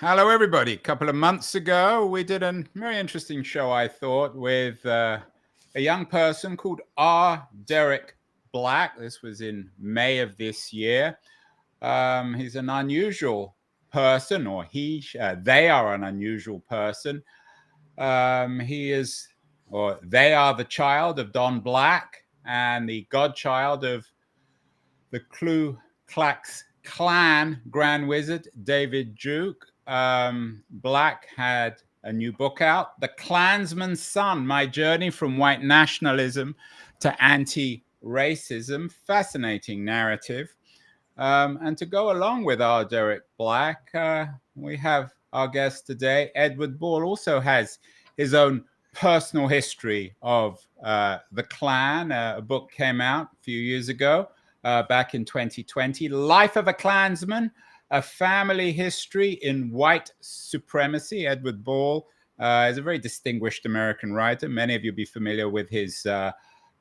Hello, everybody. A couple of months ago, we did a very interesting show, I thought, with a young person called R. Derek Black. This was in May of this year. He's an unusual person, or they are an unusual person. They are the child of Don Black and the godchild of the Ku Klux Klan Grand Wizard David Duke. Black had a new book out, The Klansman's Son, My Journey from White Nationalism to Anti-Racism. Fascinating narrative. And to go along with our Derek Black, we have our guest today. Edward Ball also has his own personal history of the Klan. A book came out a few years ago, back in 2020, Life of a Klansman, A Family History in White Supremacy. Edward Ball is a very distinguished American writer. Many of you will be familiar with his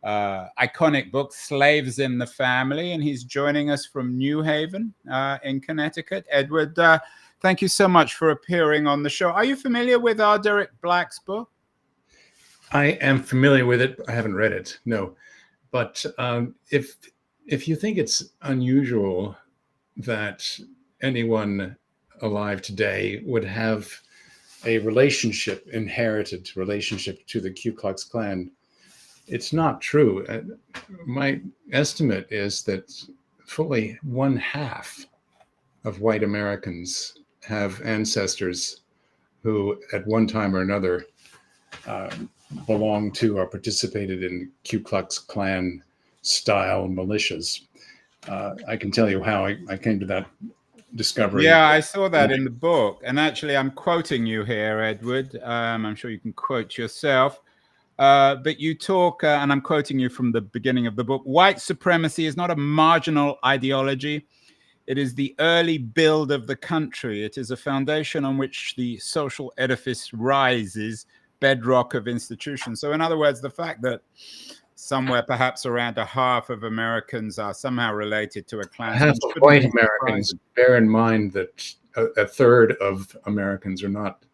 iconic book, Slaves in the Family, and he's joining us from New Haven in Connecticut. Edward, thank you so much for appearing on the show. Are you familiar with our Derek Black's book? I am familiar with it. I haven't read it, no. But if you think it's unusual that anyone alive today would have a inherited relationship to the Ku Klux Klan, it's not true. My estimate is that fully 1/2 of white Americans have ancestors who at one time or another belonged to or participated in Ku Klux Klan style militias. I can tell you how I came to that discovery. Yeah, I saw that in the book. And actually, I'm quoting you here, Edward. I'm sure you can quote yourself. But you talk, and I'm quoting you from the beginning of the book, white supremacy is not a marginal ideology. It is the early build of the country. It is a foundation on which the social edifice rises, bedrock of institutions. So in other words, the fact that somewhere perhaps around 1/2 of Americans are somehow related to a Klan. Half of white Americans, bear in mind that a third of Americans are not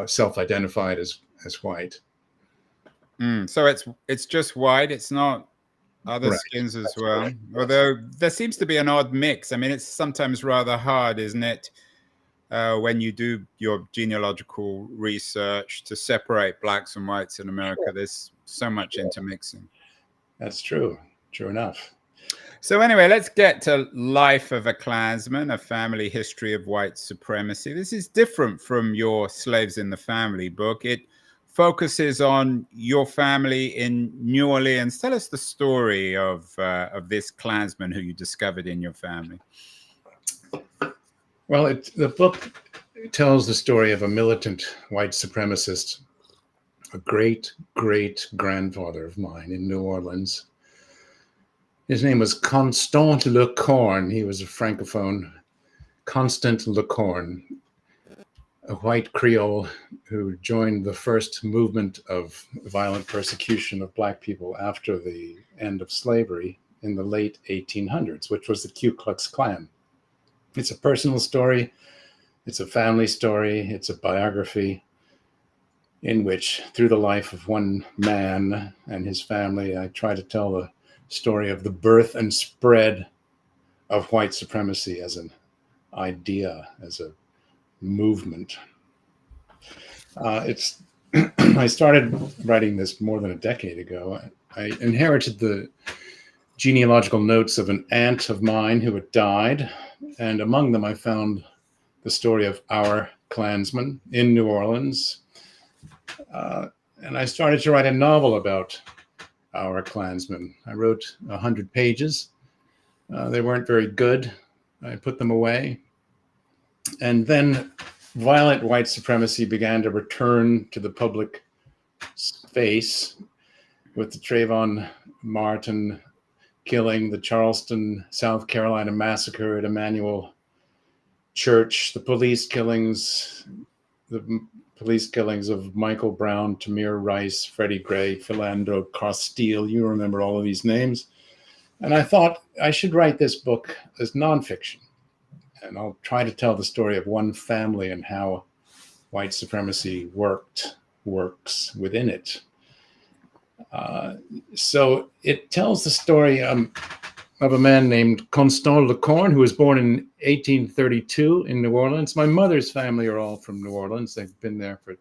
self-identified as white. So it's just white. It's not other skins as well. Although there seems to be an odd mix. I mean, it's sometimes rather hard, isn't it, when you do your genealogical research to separate blacks and whites in America. Sure. There's so much intermixing. That's true. True enough. So anyway, let's get to Life of a Klansman, A Family History of White Supremacy. This is different from your Slaves in the Family book. It focuses on your family in New Orleans. Tell us the story of this Klansman who you discovered in your family. Well, the book tells the story of a militant white supremacist, a great-great-grandfather of mine in New Orleans. His name was Constant Lecorne. He was a Francophone. Constant Lecorne, a white Creole who joined the first movement of violent persecution of Black people after the end of slavery in the late 1800s, which was the Ku Klux Klan. It's a personal story. It's a family story. It's a biography in which, through the life of one man and his family, I try to tell the story of the birth and spread of white supremacy as an idea, as a movement. I started writing this more than a decade ago. I inherited the genealogical notes of an aunt of mine who had died, and among them I found the story of our Klansman in New Orleans. And I started to write a novel about our Klansman. I wrote 100 pages. They weren't very good. I put them away. And then violent white supremacy began to return to the public space with the Trayvon Martin killing, the Charleston, South Carolina massacre at Emmanuel Church, the police killings of Michael Brown, Tamir Rice, Freddie Gray, Philando Castile. You remember all of these names. And I thought I should write this book as nonfiction. and I'll try to tell the story of one family and how white supremacy works within it. So it tells the story of a man named Constant Lecorne, who was born in 1832 in New Orleans. My mother's family are all from New Orleans. They've been there for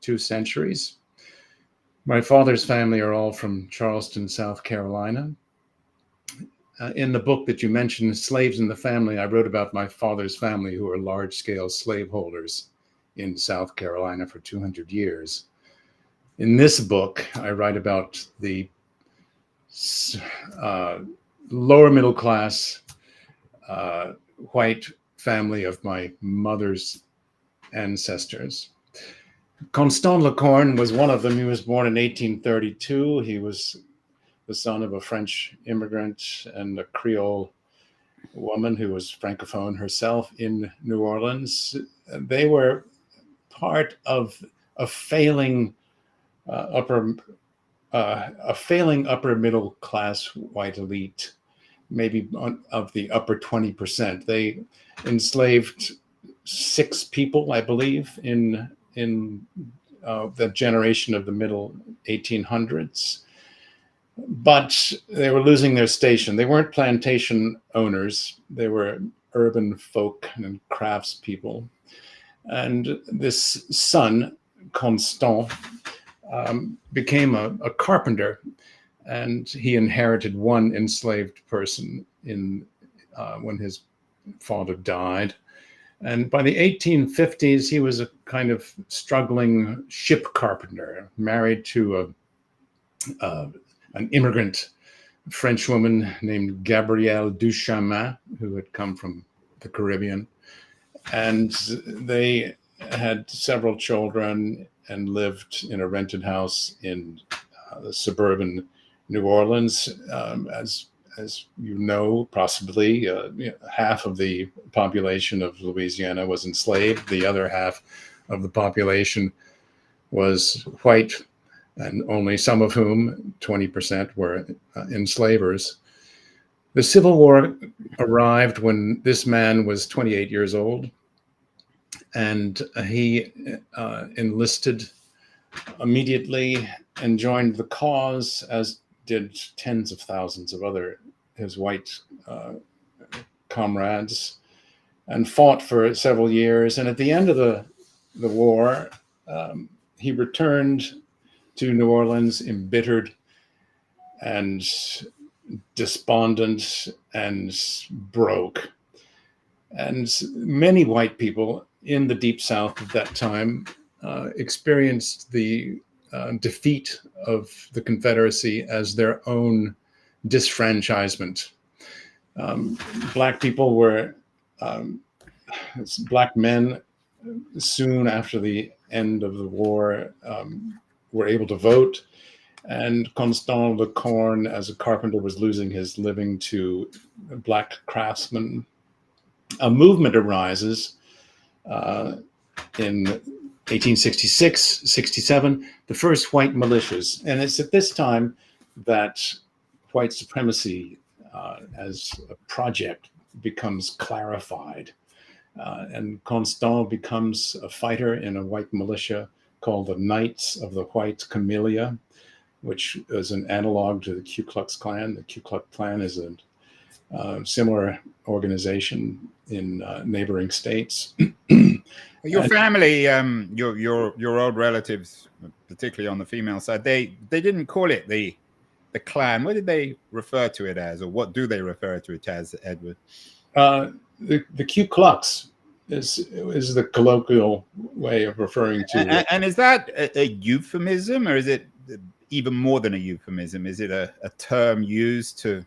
2 centuries. My father's family are all from Charleston, South Carolina. In the book that you mentioned, Slaves in the Family, I wrote about my father's family, who were large-scale slaveholders in South Carolina for 200 years. In this book, I write about the lower middle class white family of my mother's ancestors. Constant Lecorne was one of them. He was born in 1832. He was the son of a French immigrant and a Creole woman who was Francophone herself in New Orleans. They were part of a failing upper middle class white elite, maybe of the upper 20%. They enslaved 6 people, I believe, in the generation of the middle 1800s. But they were losing their station. They weren't plantation owners. They were urban folk and craftspeople. And this son, Constant, became a carpenter, and he inherited one enslaved person when his father died. And by the 1850s, he was a kind of struggling ship carpenter, married to an immigrant French woman named Gabrielle Duchamin, who had come from the Caribbean. And they had several children and lived in a rented house in suburban New Orleans. As you know, possibly half of the population of Louisiana was enslaved. The other half of the population was white, and only some of whom, 20%, were enslavers. The Civil War arrived when this man was 28 years old, and he enlisted immediately and joined the cause, as did tens of thousands of his white comrades, and fought for several years. And at the end of the war, he returned to New Orleans embittered and despondent and broke. And many white people in the Deep South at that time experienced the defeat of the Confederacy as their own disfranchisement. Black people were, Black men, soon after the end of the war, were able to vote, and Constant Lecorne, as a carpenter, was losing his living to Black craftsmen. A movement arises in 1866, 67, the first white militias. And it's at this time that white supremacy as a project becomes clarified. And Constant becomes a fighter in a white militia called the Knights of the White Camellia, which is an analog to the Ku Klux Klan. The Ku Klux Klan is a similar organization in neighboring states. Your family, your old relatives, particularly on the female side, they didn't call it the Klan. What did they refer to it as, or what do they refer to it as, Edward? The Ku Klux is the colloquial way of referring to. And is that a euphemism, or is it even more than a euphemism? Is it a term used to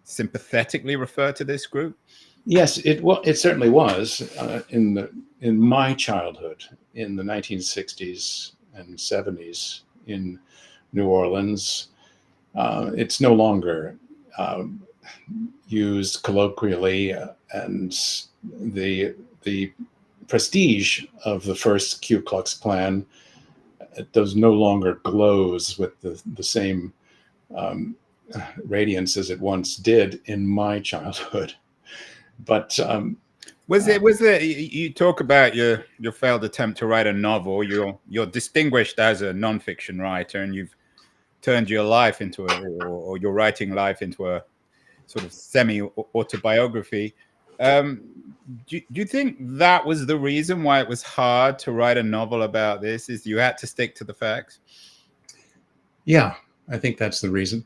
sympathetically refer to this group? Yes, it certainly was in my childhood in the 1960s and 70s in New Orleans. It's no longer used colloquially, and the prestige of the first Ku Klux Klan does no longer glows with the same radiance as it once did in my childhood. But You talk about your failed attempt to write a novel. You're distinguished as a nonfiction writer, and you've turned your life into or your writing life into a sort of semi-autobiography. Do you think that was the reason why it was hard to write a novel about this? Is you had to stick to the facts? Yeah, I think that's the reason.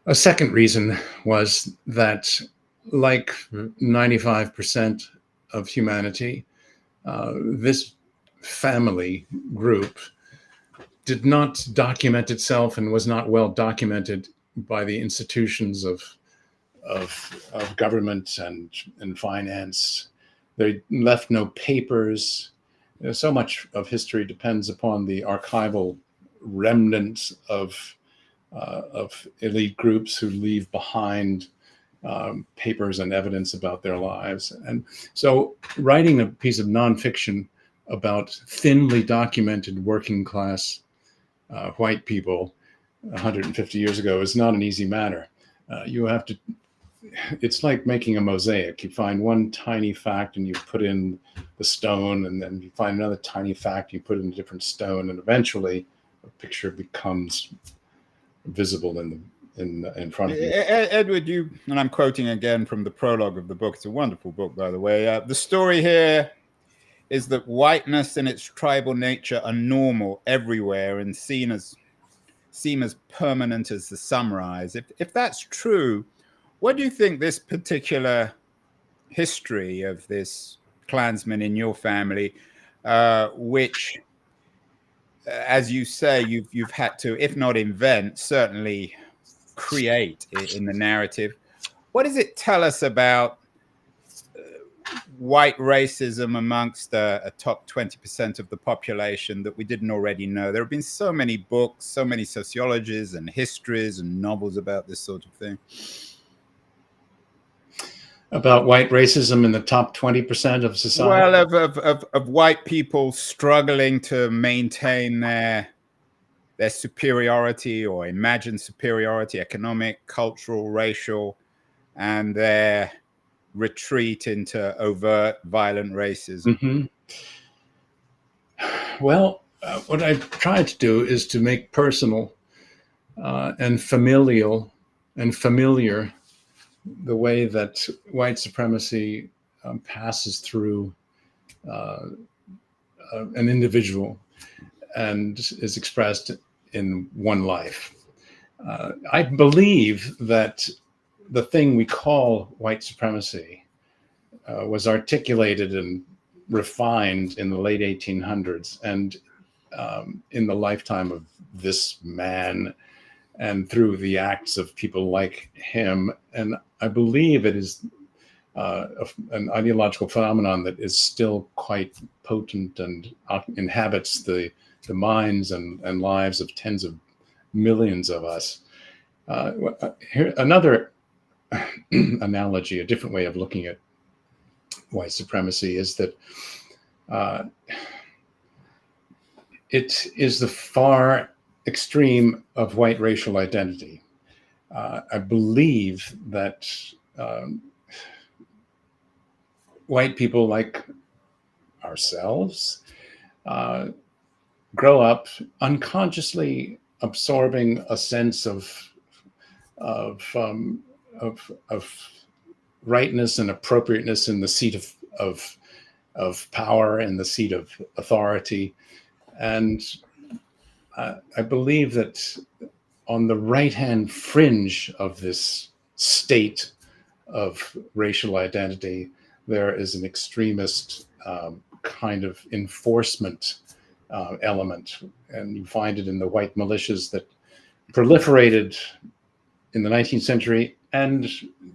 A second reason was that, like 95% of humanity, this family group did not document itself and was not well documented by the institutions of government and finance. They left no papers. So much of history depends upon the archival remnants of elite groups who leave behind papers and evidence about their lives. And so writing a piece of nonfiction about thinly documented working class white people 150 years ago is not an easy matter. You have to, it's like making a mosaic. You find one tiny fact and you put in the stone, and then you find another tiny fact, you put in a different stone, and eventually a picture becomes visible in front of you. Edward, and I'm quoting again from the prologue of the book. It's a wonderful book, by the way. The story here is that whiteness and its tribal nature are normal everywhere and seem as permanent as the sunrise. If that's true, what do you think this particular history of this Klansman in your family, which, as you say, you've had to, if not invent, certainly create in the narrative, what does it tell us about white racism amongst a top 20% of the population that we didn't already know? There have been so many books, so many sociologies and histories and novels about this sort of thing. About white racism in the top 20% of society? Well, of white people struggling to maintain their superiority or imagined superiority, economic, cultural, racial, and their retreat into overt violent racism. Mm-hmm. Well, what I've tried to do is to make personal and familial and familiar the way that white supremacy passes through an individual and is expressed in one life. I believe that the thing we call white supremacy was articulated and refined in the late 1800s and in the lifetime of this man and through the acts of people like him. And I believe it is an ideological phenomenon that is still quite potent and inhabits the minds and lives of tens of millions of us. Here, another analogy, a different way of looking at white supremacy is that it is the far extreme of white racial identity. I believe that white people like ourselves grow up unconsciously absorbing a sense of rightness and appropriateness in the seat of power and the seat of authority. And I believe that on the right-hand fringe of this state of racial identity, there is an extremist kind of enforcement element. And you find it in the white militias that proliferated in the 19th century and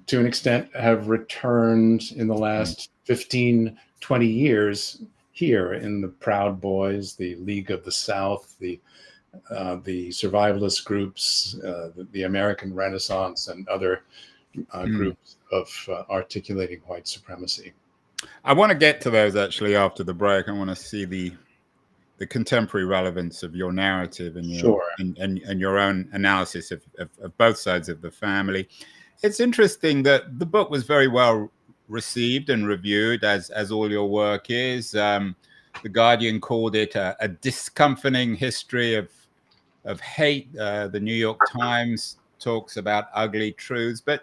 to an extent have returned in the last 15, 20 years here in the Proud Boys, the League of the South, the survivalist groups, the American Renaissance, and other groups of articulating white supremacy. I want to get to those actually after the break. I want to see the contemporary relevance of your narrative and your and your own analysis of both sides of the family. It's interesting that the book was very well received and reviewed, as all your work is. The Guardian called it a discomforting history of hate. The New York Times talks about ugly truths, but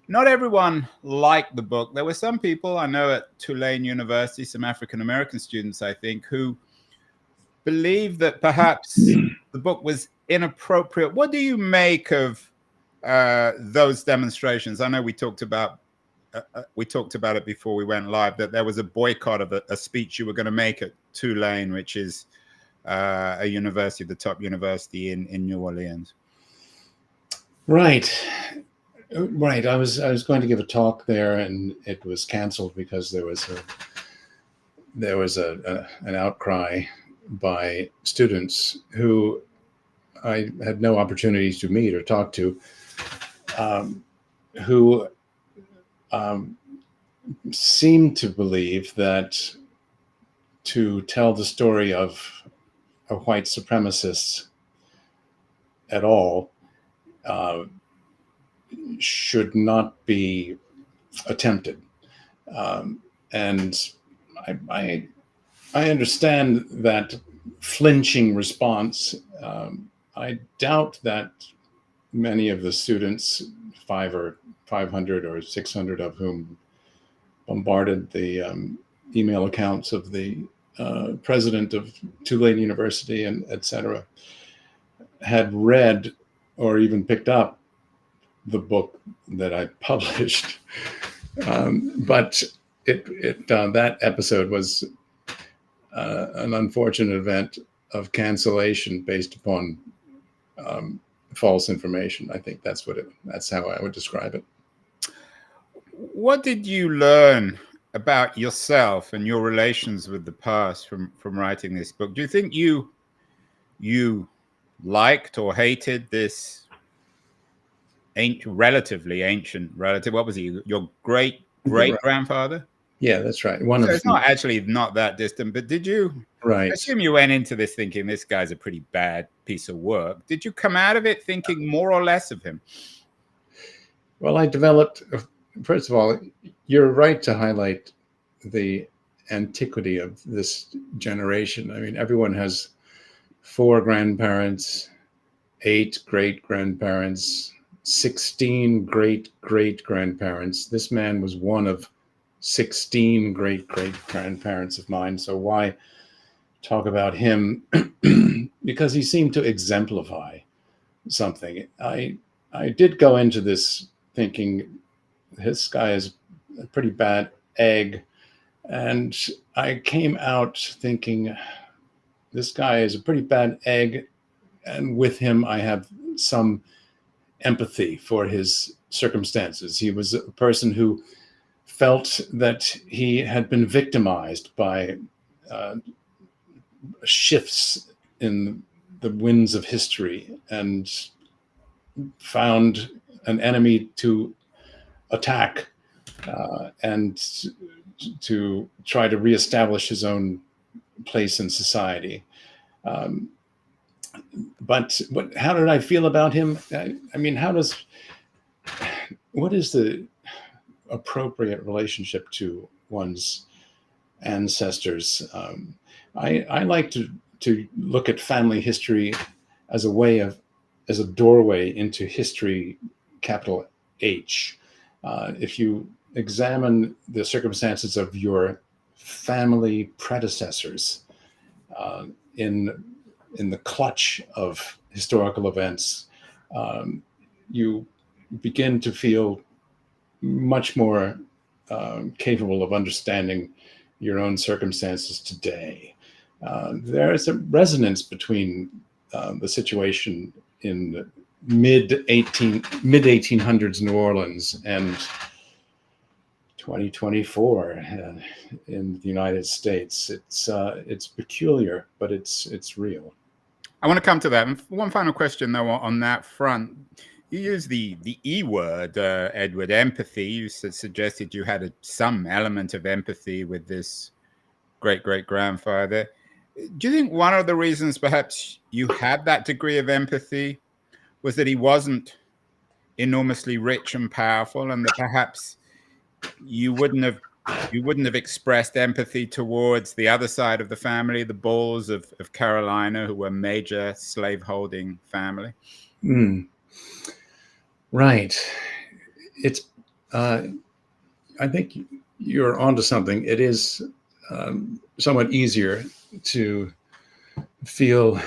not everyone liked the book. There were some people I know at Tulane University, some African American students, I think, who believed that perhaps the book was inappropriate. What do you make of those demonstrations? I know we talked about it before we went live, that there was a boycott of a speech you were going to make at Tulane, which is a university, the top university in New Orleans. Right. I was going to give a talk there, and it was canceled because there was an outcry by students who I had no opportunities to meet or talk to, who seemed to believe that to tell the story of a white supremacist at all should not be attempted. And I understand that flinching response. I doubt that many of the students, 500 or 600 of whom bombarded the email accounts of the president of Tulane University and et cetera, had read or even picked up the book that I published. But that episode was an unfortunate event of cancellation based upon false information. I think that's how I would describe it. What did you learn about yourself and your relations with the past from writing this book? Do you think you liked or hated this relatively ancient relative? What was he? Your great grandfather? Yeah, that's right. So it's not that distant. But did you? Right. I assume you went into this thinking this guy's a pretty bad piece of work. Did you come out of it thinking more or less of him? Well, I developed. First of all, you're right to highlight the antiquity of this generation. I mean, everyone has 4 grandparents, 8 great-grandparents, 16 great-great-grandparents. This man was one of 16 great-great-grandparents of mine. So why talk about him? Because he seemed to exemplify something. I did go into this thinking this guy is a pretty bad egg. And I came out thinking this guy is a pretty bad egg. And with him, I have some empathy for his circumstances. He was a person who felt that he had been victimized by shifts in the winds of history and found an enemy to attack and to try to reestablish his own place in society. But how did I feel about him? I mean, what is the appropriate relationship to one's ancestors? I like to look at family history as a doorway into history, capital H. If you examine the circumstances of your family predecessors in the clutch of historical events, you begin to feel much more capable of understanding your own circumstances today. There is a resonance between the situation in the mid 1800s New Orleans and 2024 in the United States. It's peculiar, but it's real. I want to come to that. And one final question, though, on that front. You use the E word, Edward, empathy. You suggested you had some element of empathy with this great-great-grandfather. Do you think one of the reasons perhaps you had that degree of empathy was that he wasn't enormously rich and powerful, and that perhaps you wouldn't have expressed empathy towards the other side of the family, the Bulls of Carolina, who were major slaveholding family. Right. It's I think you're onto something. It is somewhat easier to feel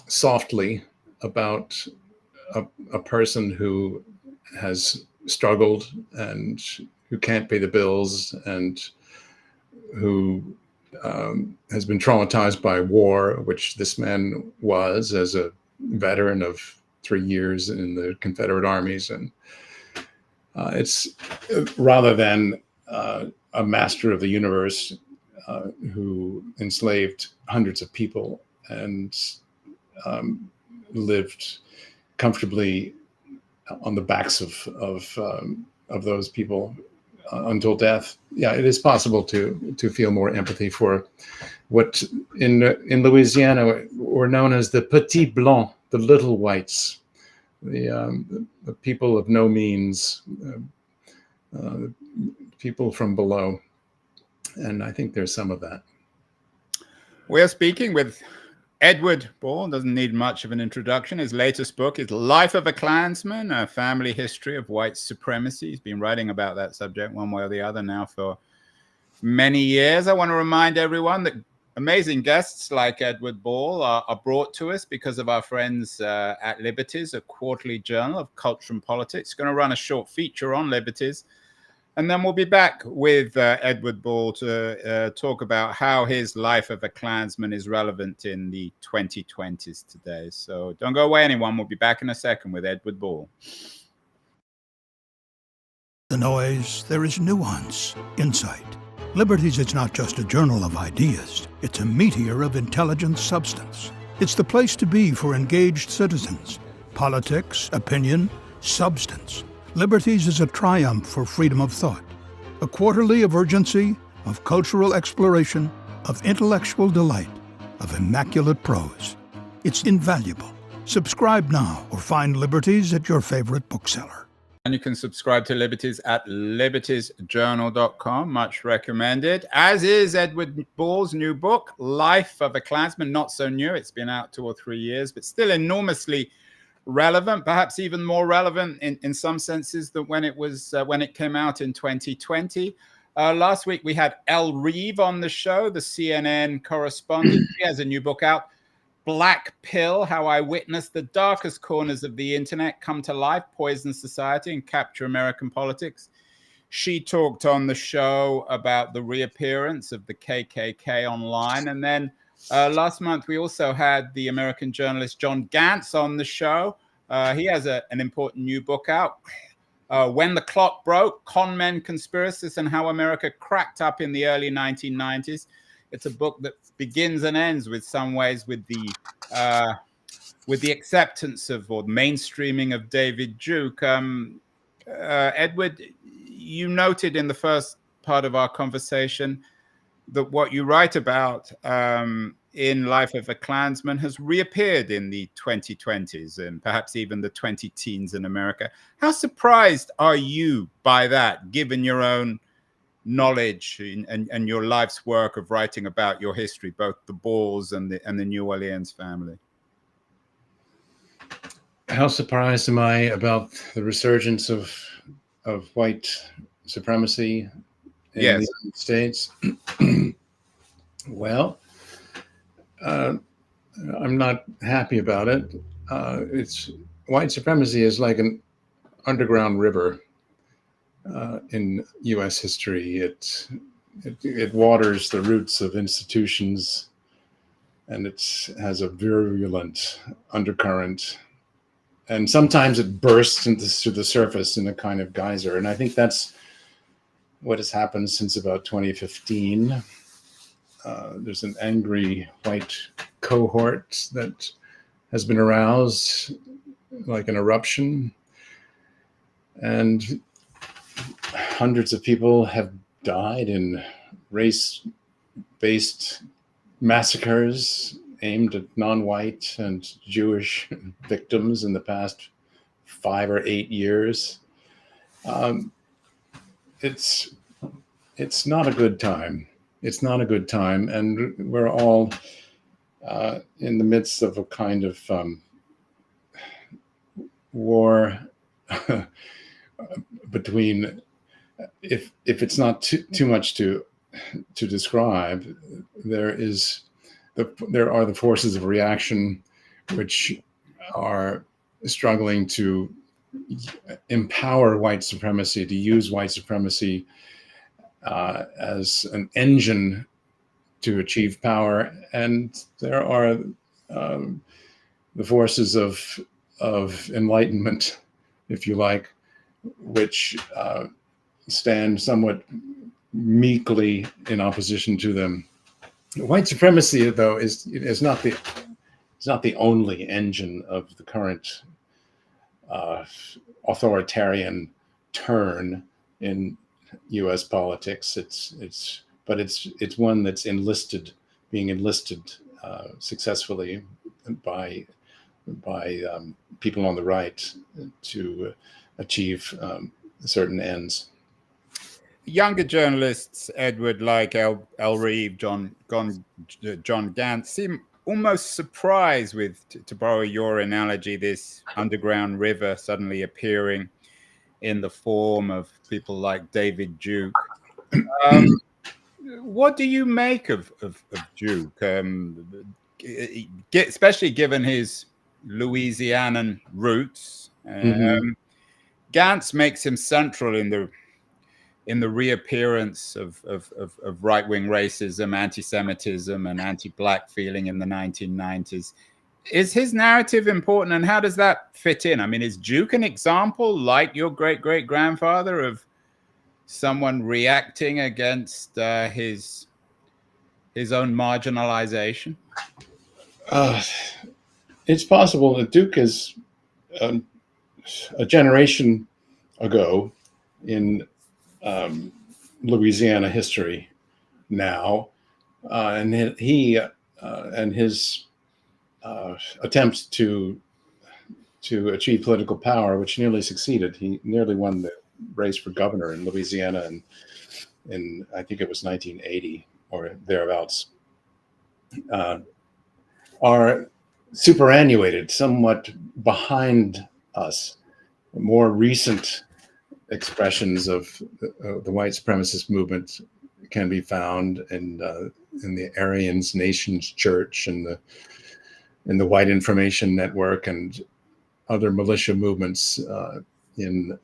softly about a person who has struggled and who can't pay the bills and who has been traumatized by war, which this man was as a veteran of 3 years in the Confederate armies. And it's rather than a master of the universe who enslaved hundreds of people and lived comfortably on the backs of those people until death. Yeah, it is possible to feel more empathy for what in Louisiana were known as the Petits Blancs, the little whites, the people of no means, people from below. And I think there's some of that. We're speaking with Edward Ball. Doesn't need much of an introduction. His latest book is Life of a Klansman, a family history of white supremacy. He's been writing about that subject one way or the other now for many years. I want to remind everyone that amazing guests like Edward Ball are brought to us because of our friends at Liberties, a quarterly journal of culture and politics. Going to run a short feature on Liberties. And then we'll be back with Edward Ball to talk about how his Life of a Klansman is relevant in the 2020s today. So don't go away, anyone. We'll be back in a second with Edward Ball. The noise, there is nuance, insight. Liberties is not just a journal of ideas. It's a meteor of intelligent substance. It's the place to be for engaged citizens. Politics, opinion, substance. Liberties is a triumph for freedom of thought, a quarterly of urgency, of cultural exploration, of intellectual delight, of immaculate prose. It's invaluable. Subscribe now or find Liberties at your favorite bookseller. And you can subscribe to Liberties at libertiesjournal.com. Much recommended. As is Edward Ball's new book, Life of a Klansman. Not so new. It's been out 2 or 3 years, but still enormously relevant, perhaps even more relevant in some senses than when it came out in 2020. Last week we had Elle Reeve on the show, the CNN correspondent. She has a new book out, Black Pill: How I Witnessed the Darkest Corners of the Internet Come to Life, Poison Society, and Capture American Politics. She talked on the show about the reappearance of the KKK online. And then last month, we also had the American journalist John Gantz on the show. He has an important new book out, When the Clock Broke, Con Men, Conspiracists, and How America Cracked Up in the Early 1990s. It's a book that begins and ends with some ways with the acceptance of or mainstreaming of David Duke. Edward, you noted in the first part of our conversation that what you write about in Life of a Klansman has reappeared in the 2020s and perhaps even the 20-teens in America. How surprised are you by that, given your own knowledge and your life's work of writing about your history, both the Balls and the New Orleans family? How surprised am I about the resurgence of white supremacy in the United States? Well, I'm not happy about it. White supremacy is like an underground river in U.S. history. It waters the roots of institutions, and it has a virulent undercurrent. And sometimes it bursts to the surface in a kind of geyser. And I think that's what has happened since about 2015. There's an angry white cohort that has been aroused like an eruption. And hundreds of people have died in race-based massacres aimed at non-white and Jewish victims in the past 5 or 8 years. Um, it's not a good time. It's not a good time, and we're all in the midst of a kind of war between. If it's not too much to describe, there are the forces of reaction which are struggling to empower white supremacy, to use white supremacy as an engine to achieve power, and there are the forces of enlightenment, if you like, which stand somewhat meekly in opposition to them. White supremacy, though, is not the only engine of the current authoritarian turn in U.S. politics. It's one that's being enlisted successfully by people on the right to achieve certain ends. Younger journalists, Edward, like El Reeve, John Gantz, seem almost surprised with, to borrow your analogy, this underground river suddenly appearing in the form of people like David Duke. What do you make of Duke, especially given his Louisianan roots? Gantz makes him central in the reappearance of right-wing racism, anti-Semitism, and anti-Black feeling in the 1990s. Is his narrative important, and how does that fit in? I mean, is Duke an example, like your great-great-grandfather, of someone reacting against his own marginalization? It's possible that Duke is a generation ago in Louisiana history now, and he and his attempts to achieve political power, which nearly succeeded. He nearly won the race for governor in Louisiana in I think it was 1980 or thereabouts, are superannuated, somewhat behind us. More recent expressions of the white supremacist movement can be found in the Aryan's Nations Church and the White Information Network and other militia movements in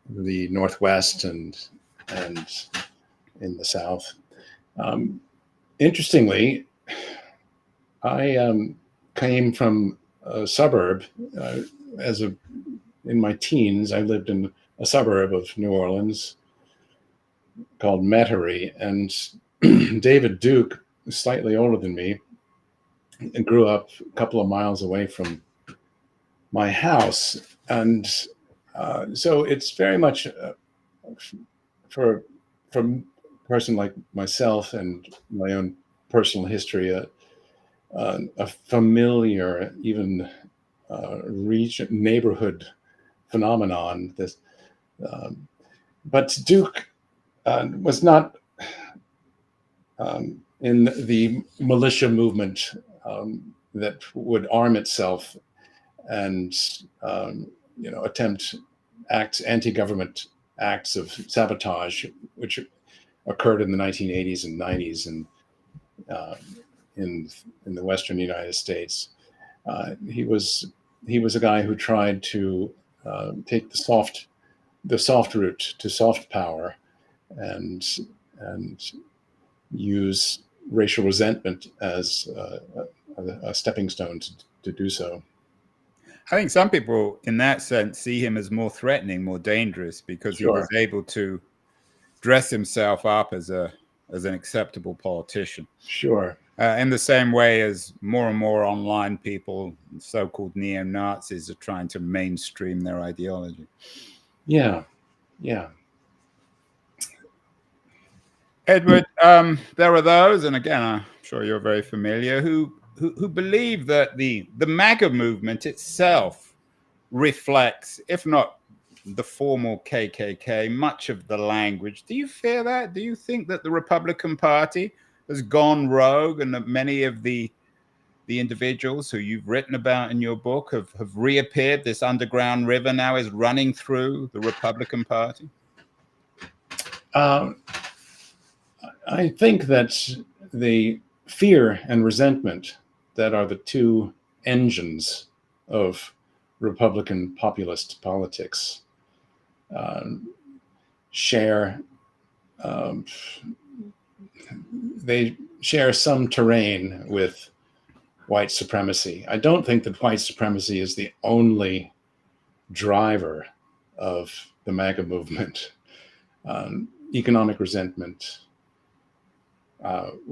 the Northwest and in the South. Interestingly, I came from a suburb. In my teens, I lived in a suburb of New Orleans called Metairie, and David Duke, slightly older than me, grew up a couple of miles away from my house, and so it's very much for a person like myself and my own personal history, a familiar, even neighborhood phenomenon. But Duke was not in the militia movement that would arm itself and attempt anti-government acts of sabotage, which occurred in the 1980s and 90s and in the Western United States. He was a guy who tried to take the soft route to soft power and use racial resentment as a stepping stone to do so. I think some people, in that sense, see him as more threatening, more dangerous, because he was able to dress himself up as an acceptable politician. Sure. In the same way as more and more online people, so-called neo-Nazis, are trying to mainstream their ideology. Yeah. Edward, there are those, and again, I'm sure you're very familiar, who believe that the MAGA movement itself reflects, if not the formal KKK, much of the language. Do you fear that? Do you think that the Republican Party has gone rogue and that many of the individuals who you've written about in your book have reappeared? This underground river now is running through the Republican Party? I think that the fear and resentment that are the two engines of Republican populist politics they share some terrain with white supremacy. I don't think that white supremacy is the only driver of the MAGA movement. Economic resentment,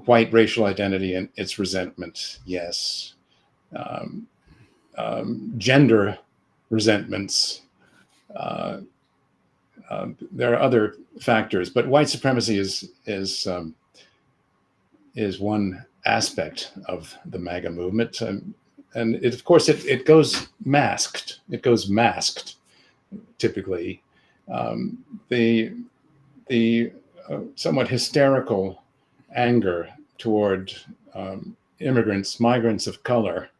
white racial identity and its resentment, yes. Gender resentments. There are other factors, but white supremacy is one aspect of the MAGA movement, and of course it goes masked. It goes masked, typically. The somewhat hysterical anger toward migrants of color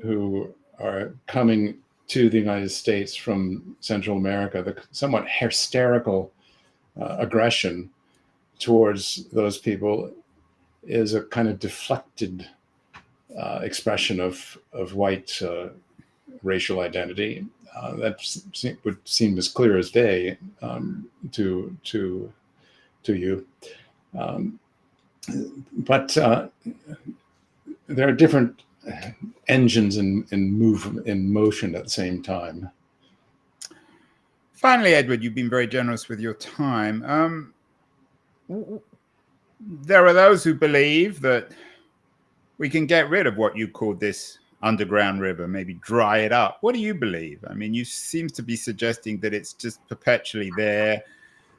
who are coming to the United States from Central America, the somewhat hysterical aggression towards those people is a kind of deflected expression of white racial identity. That would seem as clear as day to you. But there are different engines in motion at the same time. Finally, Edward, you've been very generous with your time. There are those who believe that we can get rid of what you called this underground river, maybe dry it up. What do you believe? I mean, you seem to be suggesting that it's just perpetually there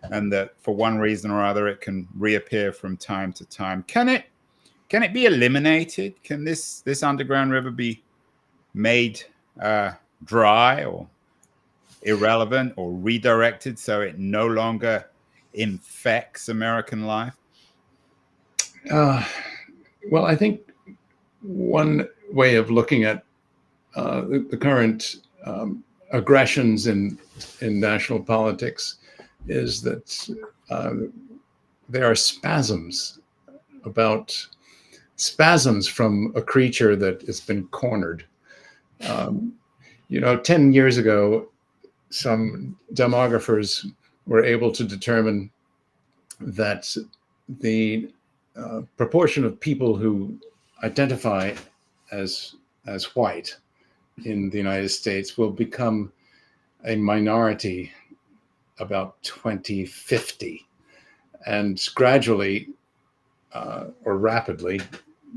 and that for one reason or other it can reappear from time to time. Can it be eliminated? Can this underground river be made dry or irrelevant or redirected so it no longer infects American life? Well, I think one way of looking at the current aggressions in national politics is that there are spasms from a creature that has been cornered. 10 years ago, some demographers were able to determine that the proportion of people who identify as white in the United States will become a minority about 2050, and gradually or rapidly,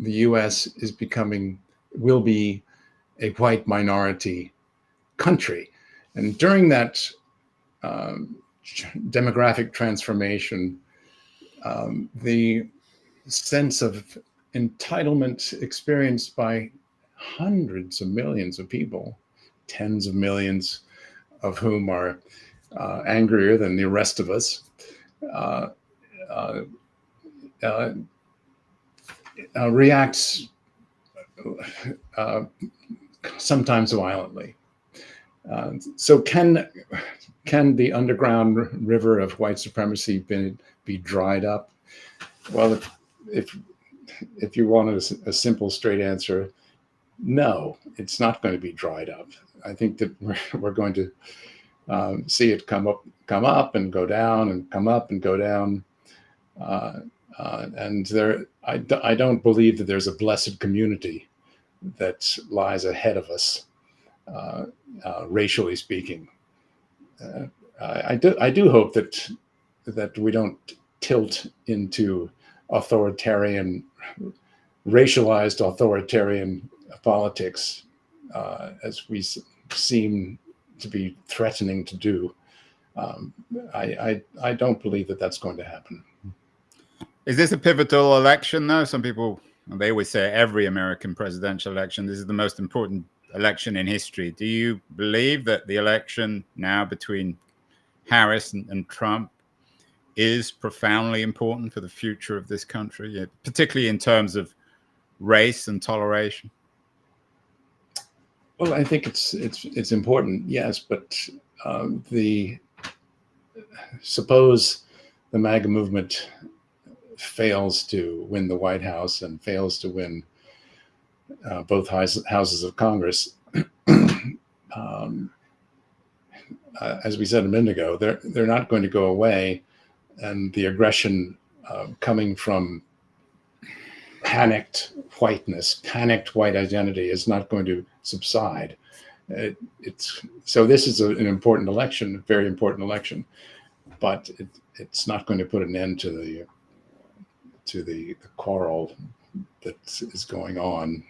the U.S. will be a white minority country, and during that demographic transformation, the sense of entitlement experienced by hundreds of millions of people, tens of millions of whom are angrier than the rest of us, reacts sometimes violently. So can the underground river of white supremacy be dried up? Well, if you want a simple, straight answer, no, it's not going to be dried up. I think that we're going to see it come up and go down, and come up and go down. And I don't believe that there's a blessed community that lies ahead of us, racially speaking. I do hope that we don't tilt into racialized authoritarian politics, as we seem to be threatening to do. I don't believe that that's going to happen. Is this a pivotal election, though? Some people, they always say every American presidential election, this is the most important election in history. Do you believe that the election now between Harris and Trump is profoundly important for the future of this country, particularly in terms of race and toleration? Well, I think it's important, yes, but suppose the MAGA movement fails to win the White House and fails to win both houses of Congress. As we said a minute ago, they're not going to go away, and the aggression coming from panicked whiteness, panicked white identity is not going to subside. So this is an important election, a very important election, but it's not going to put an end to the quarrel that is going on.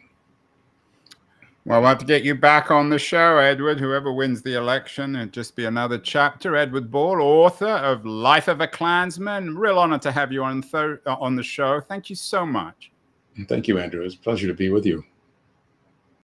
Well, we'll have to get you back on the show, Edward. Whoever wins the election, it'll just be another chapter. Edward Ball, author of Life of a Klansman. Real honor to have you on the show. Thank you so much. Thank you, Andrew. It's a pleasure to be with you.